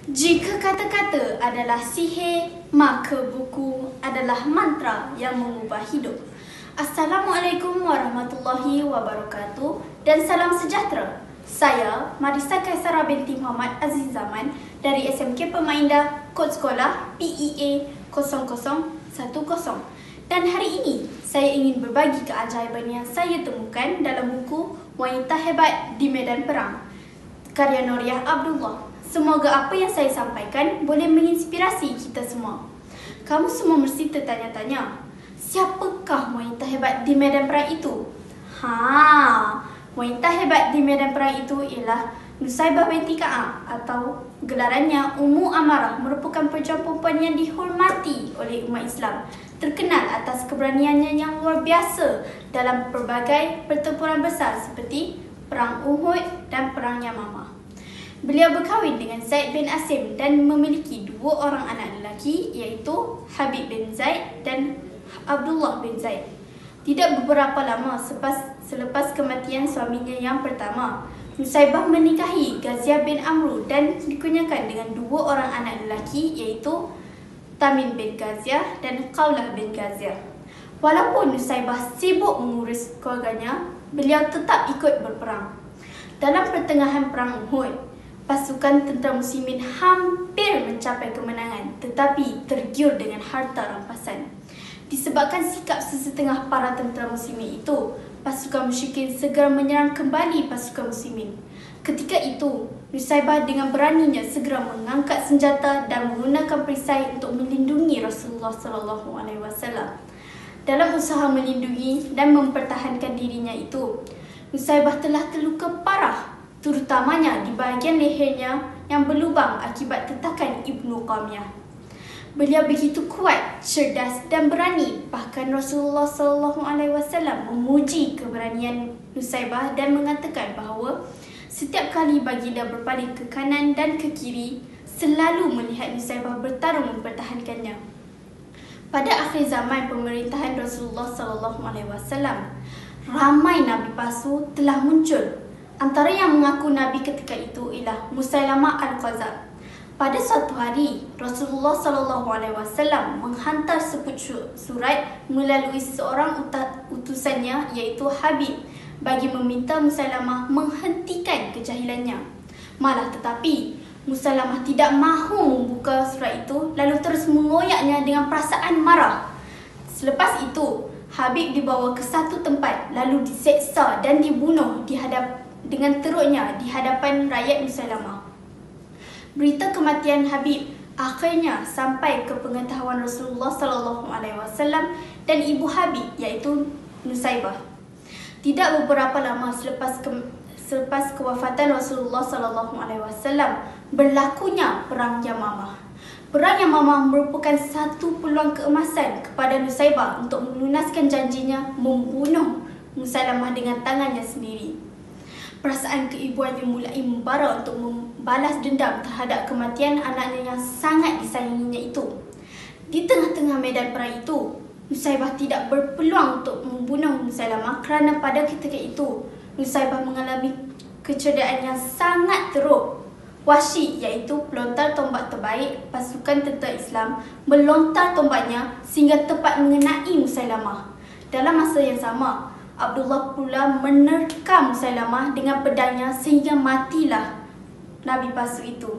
Jika kata-kata adalah sihir, maka buku adalah mantra yang mengubah hidup. Assalamualaikum warahmatullahi wabarakatuh dan salam sejahtera. Saya Marisa Kaisara binti Muhammad Aziz Zaman dari SMK Pemaindah, kod sekolah PEA 0010. Dan hari ini saya ingin berbagi keajaiban yang saya temukan dalam buku Wanita Hebat di Medan Perang, karya Nuriyah Abdullah. Semoga apa yang saya sampaikan boleh menginspirasi kita semua. Kamu semua mesti tertanya-tanya, siapakah wanita hebat di medan perang itu? Wanita hebat di medan perang itu ialah Nusaybah binti Ka'ab atau gelarannya Ummu Amarah, merupakan pejuang perempuan yang dihormati oleh umat Islam, terkenal atas keberaniannya yang luar biasa dalam pelbagai pertempuran besar seperti Perang Uhud dan Perang Yamamah. Beliau berkahwin dengan Zaid bin Asim dan memiliki dua orang anak lelaki, iaitu Habib bin Zaid dan Abdullah bin Zaid. Tidak beberapa lama selepas kematian suaminya yang pertama, Nusaybah menikahi Ghaziah bin Amru dan dikunyakan dengan dua orang anak lelaki, iaitu Tamim bin Ghaziah dan Qawlah bin Ghaziah. Walaupun Nusaybah sibuk mengurus keluarganya, beliau tetap ikut berperang. Dalam pertengahan Perang Uhud, pasukan tentera muslimin hampir mencapai kemenangan tetapi tergiur dengan harta rampasan. Disebabkan sikap sesetengah para tentera muslimin itu, pasukan musyrikin segera menyerang kembali pasukan muslimin. Ketika itu, Nusaybah dengan beraninya segera mengangkat senjata dan menggunakan perisai untuk melindungi Rasulullah SAW. Dalam usaha melindungi dan mempertahankan dirinya itu, Nusaybah telah terluka parah, terutamanya di bahagian lehernya yang berlubang akibat tetakan Ibnu Qamiyah. Beliau begitu kuat, cerdas dan berani. Bahkan Rasulullah SAW memuji keberanian Nusaybah dan mengatakan bahawa setiap kali baginda berpaling ke kanan dan ke kiri, selalu melihat Nusaybah bertarung mempertahankannya. Pada akhir zaman pemerintahan Rasulullah SAW, ramai nabi palsu telah muncul. Antara yang mengaku Nabi ketika itu ialah Musailamah Al-Kadzab. Pada suatu hari, Rasulullah SAW menghantar surat melalui seorang utusannya, iaitu Habib, bagi meminta Musailamah menghentikan kejahilannya. Malah tetapi, Musailamah tidak mahu membuka surat itu, lalu terus mengoyaknya dengan perasaan marah. Selepas itu, Habib dibawa ke satu tempat, lalu diseksa dan dibunuh dengan teruknya di hadapan rakyat Musailamah. Berita kematian Habib akhirnya sampai ke pengetahuan Rasulullah SAW dan ibu Habib, iaitu Nusaybah. Tidak beberapa lama selepas kewafatan Rasulullah SAW, berlakunya Perang Yamamah. Perang Yamamah merupakan satu peluang keemasan kepada Nusaybah untuk melunaskan janjinya membunuh Musailamah dengan tangannya sendiri. Perasaan keibuannya mulai membara untuk membalas dendam terhadap kematian anaknya yang sangat disayanginya itu. Di tengah-tengah medan perang itu, Nusaybah tidak berpeluang untuk membunuh Musailamah kerana pada ketika itu, Nusaybah mengalami kecederaan yang sangat teruk. Wahsy, iaitu pelontar tombak terbaik pasukan tentera Islam, melontar tombaknya sehingga tepat mengenai Musailamah. Dalam masa yang sama, Abdullah pula menerkam Musailamah dengan pedangnya sehingga matilah Nabi palsu itu.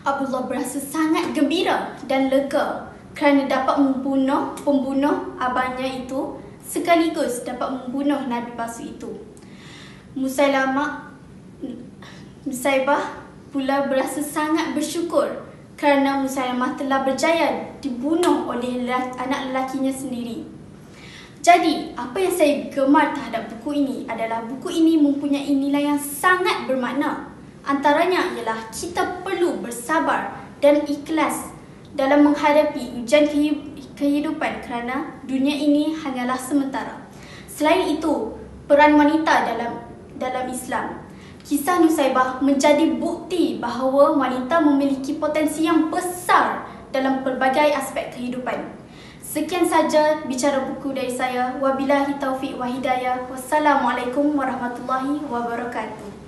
Abdullah berasa sangat gembira dan lega kerana dapat membunuh pembunuh abangnya itu sekaligus dapat membunuh Nabi palsu itu. Nusaybah pula berasa sangat bersyukur kerana Musailamah telah berjaya dibunuh oleh anak lelakinya sendiri. Jadi, apa yang saya gemar terhadap buku ini adalah buku ini mempunyai nilai yang sangat bermakna. Antaranya ialah kita perlu bersabar dan ikhlas dalam menghadapi ujian kehidupan kerana dunia ini hanyalah sementara. Selain itu, peran wanita dalam Islam. Kisah Nusaybah menjadi bukti bahawa wanita memiliki potensi yang besar dalam pelbagai aspek kehidupan. Sekian saja bicara buku dari saya. Wabillahi taufiq wa hidayah. Wassalamualaikum warahmatullahi wabarakatuh.